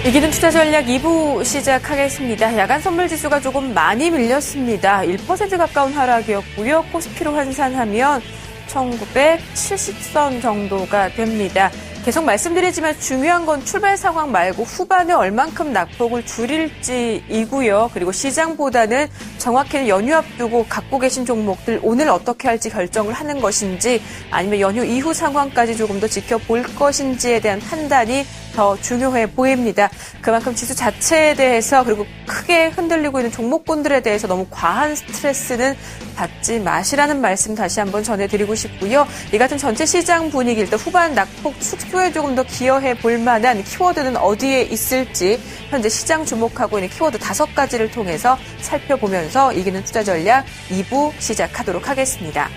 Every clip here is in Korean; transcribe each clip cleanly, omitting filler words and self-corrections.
이기는 투자 전략 2부 시작하겠습니다. 야간 선물 지수가 조금 많이 밀렸습니다. 1% 가까운 하락이었고요. 코스피로 환산하면 1970선 정도가 됩니다. 계속 말씀드리지만 중요한 건 출발 상황 말고 후반에 얼만큼 낙폭을 줄일지이고요. 그리고 시장보다는 정확히는 연휴 앞두고 갖고 계신 종목들 오늘 어떻게 할지 결정을 하는 것인지 아니면 연휴 이후 상황까지 조금 더 지켜볼 것인지에 대한 판단이 더 중요해 보입니다. 그만큼 지수 자체에 대해서 그리고 크게 흔들리고 있는 종목군들에 대해서 너무 과한 스트레스는 받지 마시라는 말씀 다시 한번 전해드리고 싶고요. 이 같은 전체 시장 분위기 일단 후반 낙폭 축소에 조금 더 기여해 볼 만한 키워드는 어디에 있을지 현재 시장 주목하고 있는 키워드 5가지를 통해서 살펴보면서 이기는 투자 전략 2부 시작하도록 하겠습니다.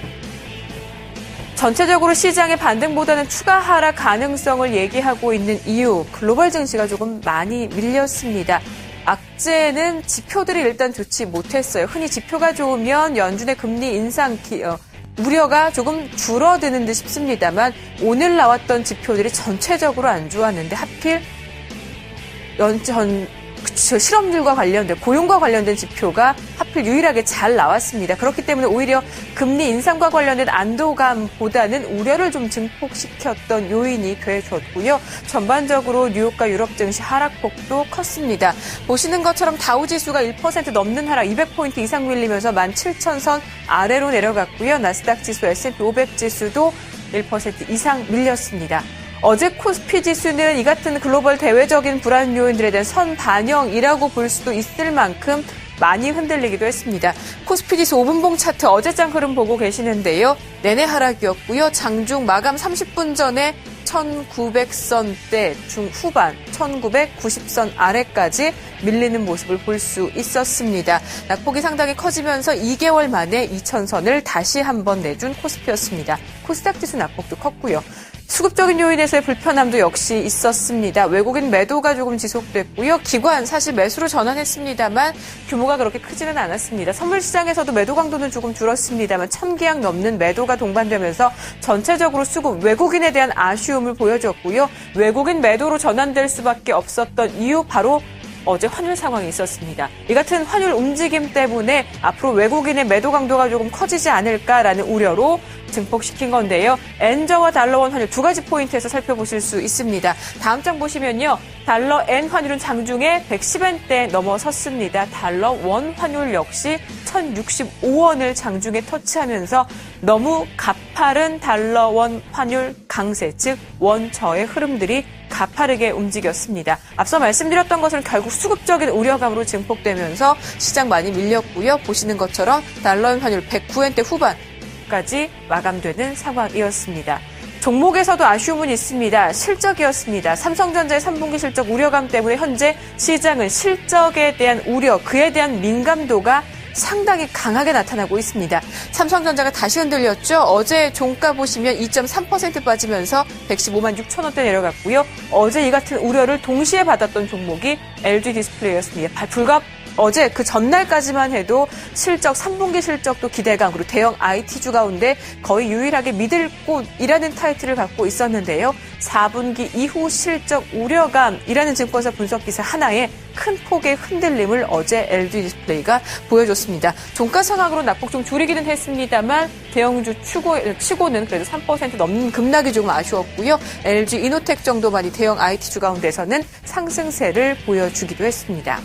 전체적으로 시장의 반등보다는 추가 하락 가능성을 얘기하고 있는 이유, 글로벌 증시가 조금 많이 밀렸습니다. 악재는 지표들이 일단 좋지 못했어요. 흔히 지표가 좋으면 연준의 금리 인상 우려가 조금 줄어드는 듯 싶습니다만 오늘 나왔던 지표들이 전체적으로 안 좋았는데 하필 실업률과 관련된 고용과 관련된 지표가 하필 유일하게 잘 나왔습니다. 그렇기 때문에 오히려 금리 인상과 관련된 안도감보다는 우려를 좀 증폭시켰던 요인이 돼줬고요. 전반적으로 뉴욕과 유럽 증시 하락폭도 컸습니다. 보시는 것처럼 다우지수가 1% 넘는 하락 200포인트 이상 밀리면서 17,000선 아래로 내려갔고요. 나스닥 지수, S&P 500 지수도 1% 이상 밀렸습니다. 어제 코스피 지수는 이 같은 글로벌 대외적인 불안 요인들에 대한 선반영이라고 볼 수도 있을 만큼 많이 흔들리기도 했습니다. 코스피 지수 5분봉 차트 어제장 흐름 보고 계시는데요. 내내 하락이었고요. 장중 마감 30분 전에 1900선대 중후반 1990선 아래까지 밀리는 모습을 볼 수 있었습니다. 낙폭이 상당히 커지면서 2개월 만에 2000선을 다시 한번 내준 코스피였습니다. 코스닥 지수 낙폭도 컸고요. 수급적인 요인에서의 불편함도 역시 있었습니다. 외국인 매도가 조금 지속됐고요. 기관 사실 매수로 전환했습니다만 규모가 그렇게 크지는 않았습니다. 선물 시장에서도 매도 강도는 조금 줄었습니다만 1000계약 넘는 매도가 동반되면서 전체적으로 수급 외국인에 대한 아쉬움을 보여줬고요. 외국인 매도로 전환될 수밖에 없었던 이유 바로 어제 환율 상황이 있었습니다. 이 같은 환율 움직임 때문에 앞으로 외국인의 매도 강도가 조금 커지지 않을까라는 우려로 증폭시킨 건데요. 엔저와 달러원 환율 2가지 포인트에서 살펴보실 수 있습니다. 다음 장 보시면요. 달러 엔 환율은 장중에 110엔대 넘어섰습니다. 달러 원 환율 역시 1065원을 장중에 터치하면서 너무 가파른 달러 원 환율 강세, 즉 원저의 흐름들이 가파르게 움직였습니다. 앞서 말씀드렸던 것은 결국 수급적인 우려감으로 증폭되면서 시장 많이 밀렸고요. 보시는 것처럼 달러엔 환율 109엔대 후반까지 마감되는 상황이었습니다. 종목에서도 아쉬움은 있습니다. 실적이었습니다. 삼성전자의 3분기 실적 우려감 때문에 현재 시장은 실적에 대한 우려, 그에 대한 민감도가 상당히 강하게 나타나고 있습니다. 삼성전자가 다시 흔들렸죠. 어제 종가 보시면 2.3% 빠지면서 115만 6천 원대 내려갔고요. 어제 이 같은 우려를 동시에 받았던 종목이 LG 디스플레이였습니다. 불과 어제 그 전날까지만 해도 실적, 3분기 실적도 기대감, 그리고 대형 IT주 가운데 거의 유일하게 믿을 곳이라는 타이틀을 갖고 있었는데요. 4분기 이후 실적 우려감이라는 증권사 분석기사 하나에 큰 폭의 흔들림을 어제 LG 디스플레이가 보여줬습니다. 종가 상황으로 낙폭 좀 줄이기는 했습니다만 대형주 치고는 그래도 3% 넘는 급락이 조금 아쉬웠고요. LG 이노텍 정도만이 대형 IT주 가운데서는 상승세를 보여주기도 했습니다.